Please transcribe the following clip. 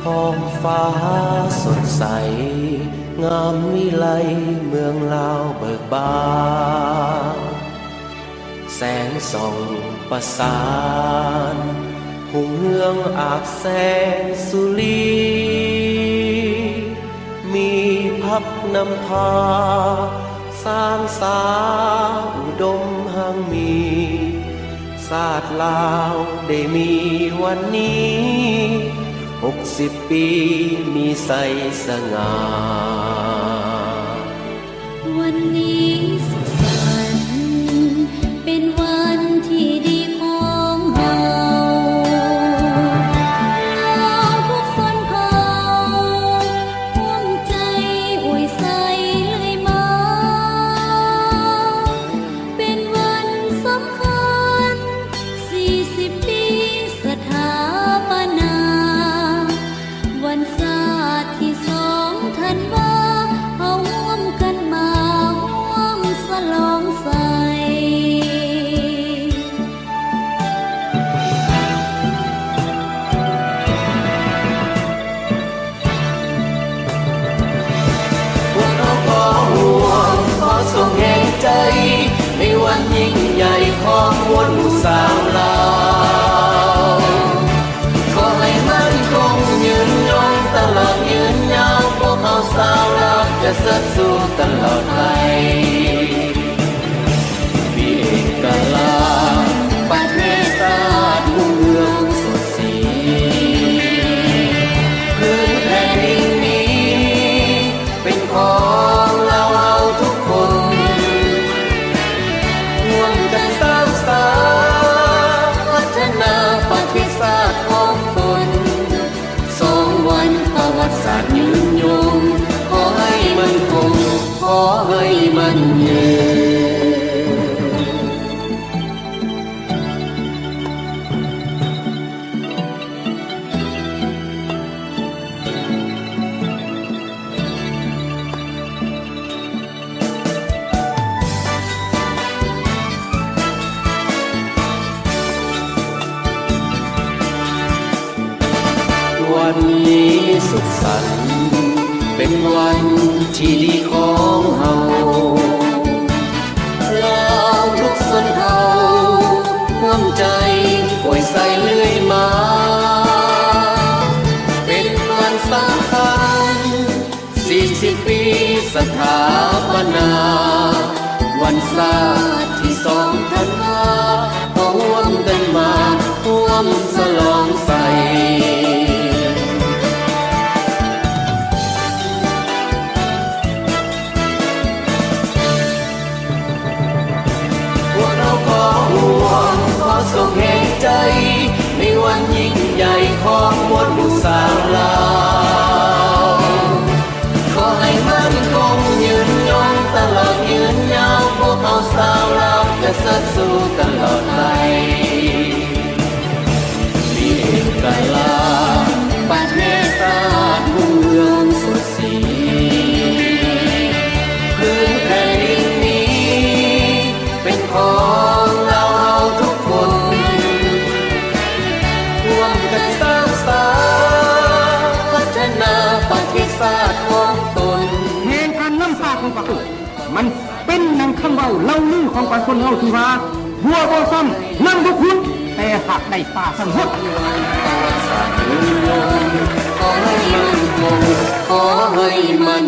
ท้องฟ้าสดใสงามวิไลเมืองลาวเบิกบานแสงส่องประสานหุ่งเฮืองอาบแสงสุรีมีพับนำพาสร้างสาอุดมหังมีศาสตร์ลาวได้มีวันนี้60 ปีมีใสสง่าวันนี้สุขสันต์เป็นวันที่ดีของเราเราทุกคนเขาร่วมใจอวยใสเลยมาเป็นวันสำคัญ40 ปีสถาปนาวันศาสตร์ที่2 ธันวาเอาร่วมกันมาร่วมฉลองใส่พวกเราขอห่วงขอส่งแห่งใจในวันยิ่งใหญ่ของมวลหมู่สาวลาวขอให้มั่นคงยืนยงตลอดยืนยาวพวกเราสาวลาวจะเสริฐสู้ตลอดไปมีเอกลักษณ์ประเทศชาติรุ่งเรืองสดสีพื้นแผ่นดินนี้เป็นของเราทุกคนร่วมกันสร้างสรรค์พัฒนาประเทศชาติของตน2 วันประวัติศาสตร์ยืนยงขอให้มันคงขอให้มันยืวันนี้สุขสันต์เป็นวันที่ดีของเฮาเราทุกชนเผ่าร่วมใจอวยใสเรื่อยมาเป็นวันสำคัญ40 ปีสถาปนาวันศาสตร์ที่2 ธันวาก็ร่วมกันมาร่วมฉลองใส่ส่งแห่งใจในวันยิ่งใหญ่ของมวลหมู่สาวลาวขอให้มั่นคงยืนยงตลอดยืนยาวพวกเราสาวลาวจะเสริฐสู้ตลอดไปมีเอกลักษณ์ประเทศชาติรุ่งเรืองสดสีพื้นแผ่นดินนี้เป็นของเราทุกคนร่วมกันสร้างสรรค์พัฒนาประเทศชาติของตนแห่งการนำพาของประเทศมันเป็นนังคำเว้าเล่าลือของประชาชนเฮาที่ว่าบัวบ่ซ้ำนั่งบ่คุ้นแต่หากได้ป่าสังหดขอให้มันคงขอให้มัน